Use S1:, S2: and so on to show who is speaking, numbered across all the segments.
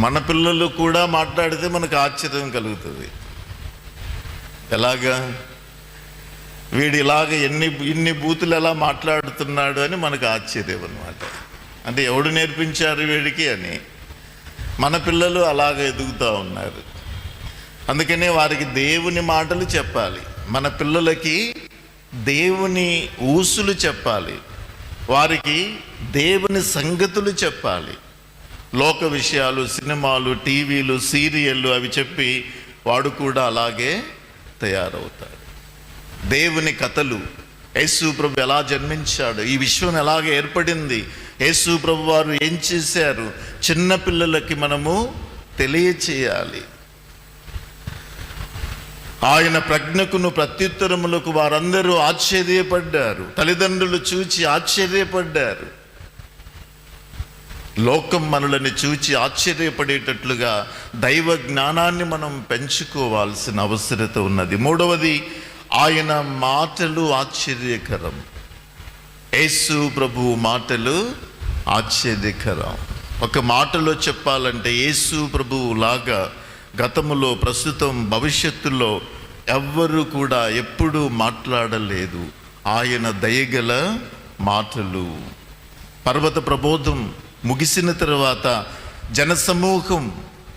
S1: మన పిల్లలు కూడా మాట్లాడితే మనకు ఆశ్చర్యం కలుగుతుంది. ఎలాగా వీడు ఇలాగ ఇన్ని బూతులు ఎలా మాట్లాడుతున్నాడు అని మనకు ఆశ్చర్యం అన్నమాట. అంటే ఎవడు నేర్పించారు వీడికి అని. మన పిల్లలు అలాగ ఎదుగుతూ ఉన్నారు. అందుకనే వారికి దేవుని మాటలు చెప్పాలి. మన పిల్లలకి దేవుని ఊసులు చెప్పాలి. వారికి దేవుని సంగతులు చెప్పాలి. లోక విషయాలు, సినిమాలు, టీవీలు, సీరియళ్ళు అవి చెప్పి వాడు కూడా అలాగే తయారవుతాడు. దేవుని కథలు, యేసు ప్రభు ఎలా జన్మించాడు, ఈ విశ్వం ఎలాగ ఏర్పడింది, యేసు ప్రభు వారు ఏం చేశారు, చిన్న పిల్లలకి మనము తెలియచేయాలి. ఆయన ప్రజ్ఞకును ప్రత్యుత్తరములకు వారందరూ ఆశ్చర్యపడ్డారు. తల్లిదండ్రులు చూచి ఆశ్చర్యపడ్డారు. లోకం మనల్ని చూచి ఆశ్చర్యపడేటట్లుగా దైవ జ్ఞానాన్ని మనం పెంచుకోవాల్సిన అవసరత ఉన్నది. మూడవది, ఆయన మాటలు ఆశ్చర్యకరం. యేసు ప్రభువు మాటలు ఆశ్చర్యకరం. ఒక మాటలో చెప్పాలంటే యేసు ప్రభువు లాగా గతములో, ప్రస్తుతం, భవిష్యత్తులో ఎవ్వరూ కూడా ఎప్పుడూ మాట్లాడలేదు. ఆయన దయగల మాటలు. పర్వత ప్రబోధం ముగిసిన తర్వాత జనసమూహం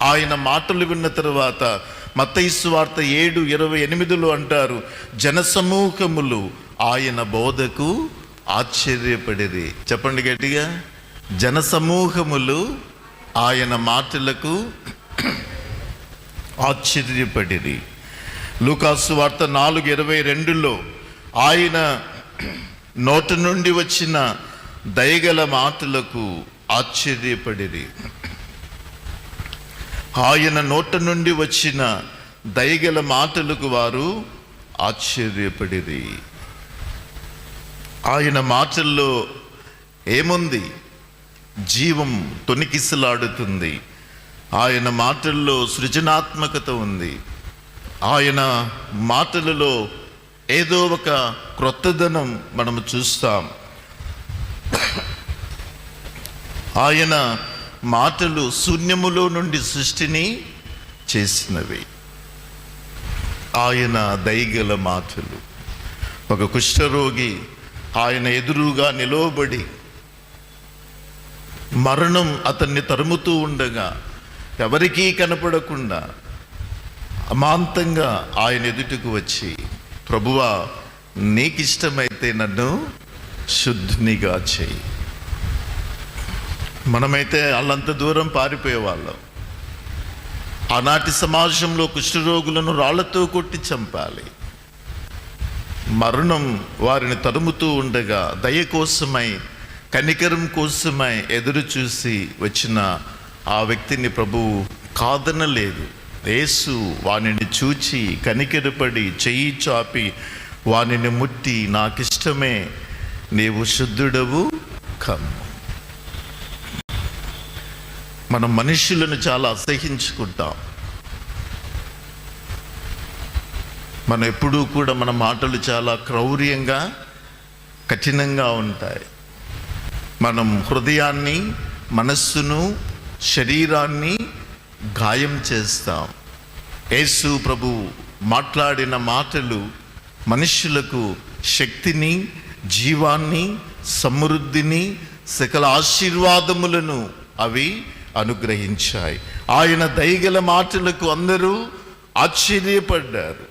S1: ఆయన మాటలు విన్న తర్వాత మత్తయి సువార్త 7:28 అంటారు, జనసమూహములు ఆయన బోధకు ఆశ్చర్యపడిరి. చెప్పండి గట్టిగా, జనసమూహములు ఆయన మాటలకు ఆశ్చర్యపడిరి. లూకాసు వార్త 4:22 ఆయన నోటి నుండి వచ్చిన దయగల మాటలకు ఆశ్చర్యపడిరి. ఆయన నోట నుండి వచ్చిన దయగల మాటలకు వారు ఆశ్చర్యపడిరి. ఆయన మాటల్లో ఏముంది? జీవం తొణికిసలాడుతుంది. ఆయన మాటల్లో సృజనాత్మకత ఉంది. ఆయన మాటలలో ఏదో ఒక క్రొత్తదనం మనము చూస్తాం. ఆయన మాటలు శూన్యములో నుండి సృష్టిని చేసినవి. ఆయన దయగల మాటలు. ఒక కుష్ఠరోగి ఆయన ఎదురుగా నిలవబడి మరణం అతన్ని తరుముతూ ఉండగా ఎవరికీ కనపడకుండా అమాంతంగా ఆయన ఎదుటకు వచ్చి, ప్రభువా నీకిష్టమైతే నన్ను శుద్ధినిగా చేయి. మనమైతే వాళ్ళంత దూరం పారిపోయేవాళ్ళం. ఆనాటి సమాజంలో కుష్ఠరోగులను రాళ్లతో కొట్టి చంపాలి. మరణం వారిని తరుముతూ ఉండగా దయ కోసమై, కనికరం కోసమై ఎదురు చూసి వచ్చిన ఆ వ్యక్తిని ప్రభువు కాదనలేదు. యేసు వానిని చూచి కనికరపడి చెయ్యి చాపి వానిని ముట్టి, నాకిష్టమే, నీవు శుద్ధుడవు కమ్ము. మనం మనుషులను చాలా అసహించుకుంటాం. మనం ఎప్పుడూ కూడా మన మాటలు చాలా క్రౌర్యంగా, కఠినంగా ఉంటాయి. మనం హృదయాన్ని, మనస్సును, శరీరాన్ని గాయం చేస్తాం. యేసు ప్రభు మాట్లాడిన మాటలు మనుషులకు శక్తిని, జీవాన్ని, సమృద్ధిని, సకల ఆశీర్వాదములను అవి అనుగ్రహించాయి. ఆయన దయగల మాటలకు అందరూ ఆశ్చర్యపడ్డారు.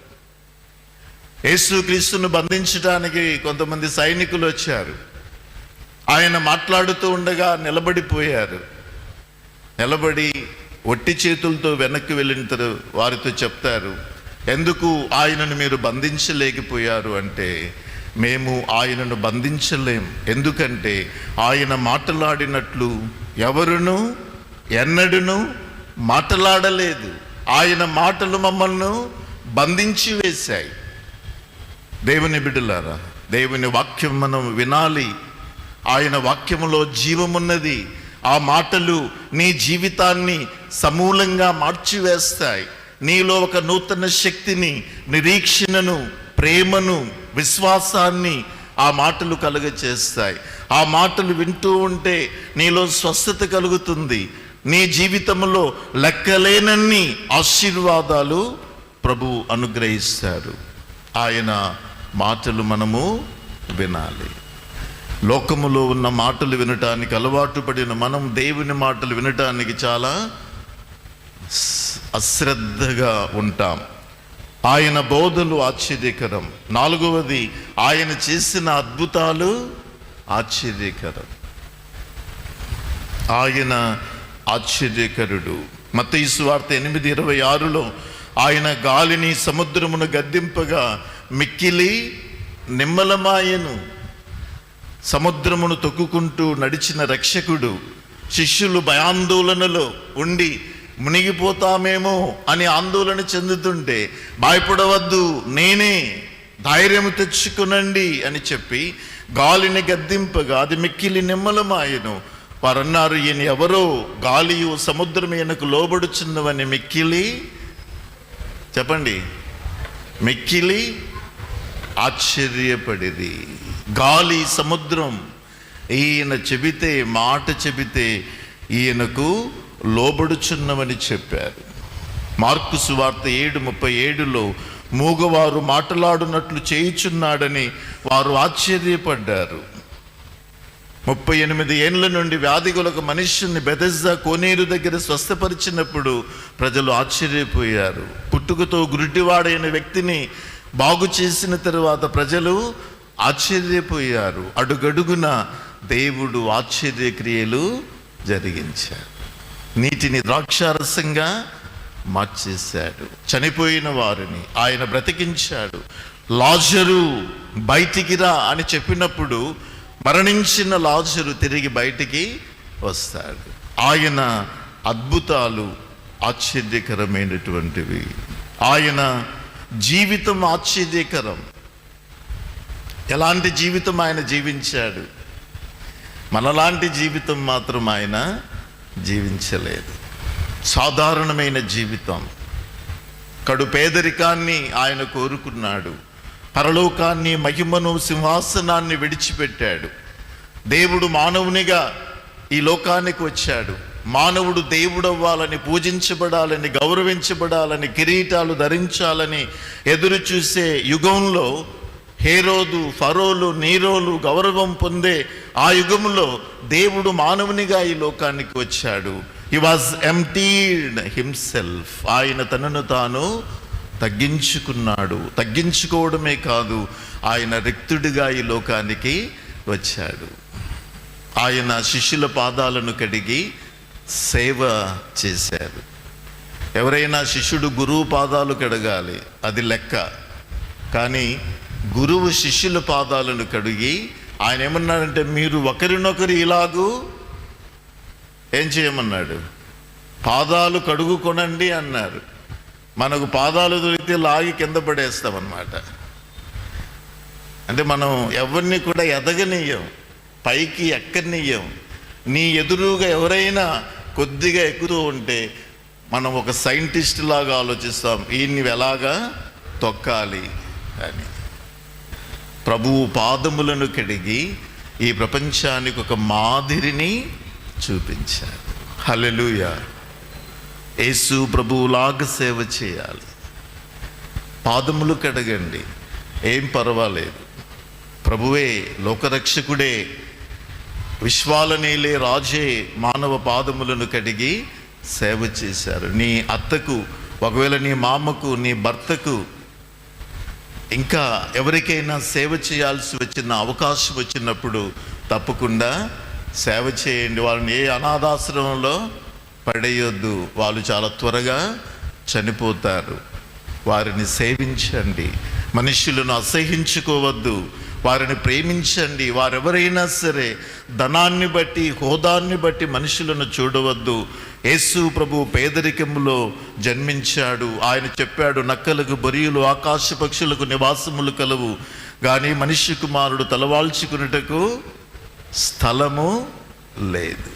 S1: యేసుక్రీస్తును బంధించడానికి కొంతమంది సైనికులు వచ్చారు. ఆయన మాట్లాడుతూ ఉండగా నిలబడిపోయారు. నిలబడి ఒట్టి చేతులతో వెనక్కి వెళ్ళిన వారితో చెప్తారు, ఎందుకు ఆయనను మీరు బంధించలేకపోయారు అంటే, మేము ఆయనను బంధించలేం, ఎందుకంటే ఆయన మాట్లాడినట్లు ఎవరును ఎన్నడూను మాట్లాడలేదు. ఆయన మాటలు మమ్మల్ని బంధించి వేశాయి. దేవుని బిడ్డలారా, దేవుని వాక్యం మనం వినాలి. ఆయన వాక్యములో జీవమున్నది. ఆ మాటలు నీ జీవితాన్ని సమూలంగా మార్చివేస్తాయి. నీలో ఒక నూతన శక్తిని, నిరీక్షణను, ప్రేమను, విశ్వాసాన్ని ఆ మాటలు కలుగచేస్తాయి. ఆ మాటలు వింటూ ఉంటే నీలో స్వస్థత కలుగుతుంది. నీ జీవితంలో లెక్కలేనన్ని ఆశీర్వాదాలు ప్రభు అనుగ్రహిస్తారు. ఆయన మాటలు మనము వినాలి. లోకములో ఉన్న మాటలు వినటానికి అలవాటు పడిన మనం దేవుని మాటలు వినటానికి చాలా అశ్రద్ధగా ఉంటాం. ఆయన బోధలు ఆశ్చర్యకరం. 4వది, ఆయన చేసిన అద్భుతాలు ఆశ్చర్యకరం. ఆయన ఆశ్చర్యకరుడు. మత్తయి సువార్త 8:26లో ఆయన గాలిని సముద్రమును గద్దింపగా మిక్కిలి నిమ్మలమాయెను. సముద్రమును తొక్కుకుంటూ నడిచిన రక్షకుడు శిష్యులు భయాందోళనలో ఉండి మునిగిపోతామేమో అని ఆందోళన చెందుతుంటే, భయపడవద్దు, నేనే, ధైర్యం తెచ్చుకునండి అని చెప్పి గాలిని గద్దింపగా అది మిక్కిలి నిమ్మలమాయెను. వారన్నారు, ఈయన ఎవరో, గాలియు సముద్రం ఈయనకు లోబడుచున్నవని. మిక్కిలి చెప్పండి, మిక్కిలి ఆశ్చర్యపడిది. గాలి సముద్రం ఈయన చెబితే, మాట చెబితే ఈయనకు లోబడుచున్నవని చెప్పారు. మార్కు సువార్త 7:37లో మూగవారు మాట్లాడునట్లు చేయుచున్నాడని వారు ఆశ్చర్యపడ్డారు. 38 ఏండ్ల నుండి వ్యాధిగల ఒక మనుష్యుని బెతెస్దా కోనేరు దగ్గర స్వస్థపరిచినప్పుడు ప్రజలు ఆశ్చర్యపోయారు. పుట్టుకతో గుడ్డివాడైన వ్యక్తిని బాగు చేసిన తరువాత ప్రజలు ఆశ్చర్యపోయారు. అడుగడుగున దేవుడు ఆశ్చర్యక్రియలు జరిగించాడు. నీటిని ద్రాక్షారసంగా మార్చేశాడు. చనిపోయిన వారిని ఆయన బ్రతికించాడు. లాజరు బయటికి రా అని చెప్పినప్పుడు మరణించిన లాజరు తిరిగి బయటికి వస్తాడు. ఆయన అద్భుతాలు ఆశ్చర్యకరమైనటువంటివి. ఆయన జీవితం ఆశ్చర్యకరం. ఎలాంటి జీవితం ఆయన జీవించాడు? మనలాంటి జీవితం మాత్రం ఆయన జీవించలేదు. సాధారణమైన జీవితం. కడు పేదరికాన్ని ఆయన కోరుకున్నాడు. పరలోకాన్ని, మహిమను, సింహాసనాన్ని విడిచిపెట్టాడు. దేవుడు మానవునిగా ఈ లోకానికి వచ్చాడు. మానవుడు దేవుడవ్వాలని, పూజించబడాలని, గౌరవించబడాలని, కిరీటాలు ధరించాలని ఎదురు చూసే యుగంలో హేరోదు, ఫరోలు, నీరోలు గౌరవం పొందే ఆ యుగంలో దేవుడు మానవునిగా ఈ లోకానికి వచ్చాడు. హి వాజ్ ఎంప్టీడ్ హిమ్సెల్ఫ్. ఆయన తనను తాను తగ్గించుకున్నాడు. తగ్గించుకోవడమే కాదు, ఆయన రిక్తుడిగా ఈ లోకానికి వచ్చాడు. ఆయన శిష్యుల పాదాలను కడిగి సేవ చేశారు. ఎవరైనా శిష్యుడు గురువు పాదాలు కడగాలి, అది లెక్క. కానీ గురువు శిష్యుల పాదాలను కడిగి ఆయన ఏమన్నాడంటే, మీరు ఒకరినొకరు ఇలాగూ ఏం చేయమన్నాడు? పాదాలు కడుగుకొనండి అన్నారు. మనకు పాదాలు దొరికితే లాగి కింద పడేస్తామన్నమాట. అంటే మనం ఎవరిని కూడా ఎదగనీయం, పైకి ఎక్కనీయం. నీ ఎదురుగా ఎవరైనా కొద్దిగా ఎక్కుతూ ఉంటే మనం ఒక సైంటిస్ట్ లాగా ఆలోచిస్తాం, ఈయన్ని ఎలాగా తొక్కాలి అని. ప్రభువు పాదములను కడిగి ఈ ప్రపంచానికి ఒక మాదిరిని చూపించాడు. హల్లెలూయా. యేసు ప్రభువులాగా సేవ చేయాలి. పాదములు కడగండి, ఏం పర్వాలేదు. ప్రభువే, లోకరక్షకుడే, విశ్వాలనేలే రాజే మానవ పాదములను కడిగి సేవ చేశారు. నీ అత్తకు, ఒకవేళ నీ మామకు, నీ భర్తకు, ఇంకా ఎవరికైనా సేవ చేయాల్సి వచ్చిన అవకాశం వచ్చినప్పుడు తప్పకుండా సేవ చేయండి. వాళ్ళని ఏ అనాథాశ్రమంలో పడేయొద్దు. వాళ్ళు చాలా త్వరగా చనిపోతారు. వారిని సేవించండి. మనుష్యులను అసహించుకోవద్దు. వారిని ప్రేమించండి. వారెవరైనా సరే ధనాన్ని బట్టి, హోదాన్ని బట్టి మనుషులను చూడవద్దు. యేసు ప్రభు పేదరికంలో జన్మించాడు. ఆయన చెప్పాడు, నక్కలకు, బొరియలు, ఆకాశ పక్షులకు నివాసములు కలవు, కానీ మనిషి కుమారుడు తలవాల్చుకున్నటకు స్థలము లేదు.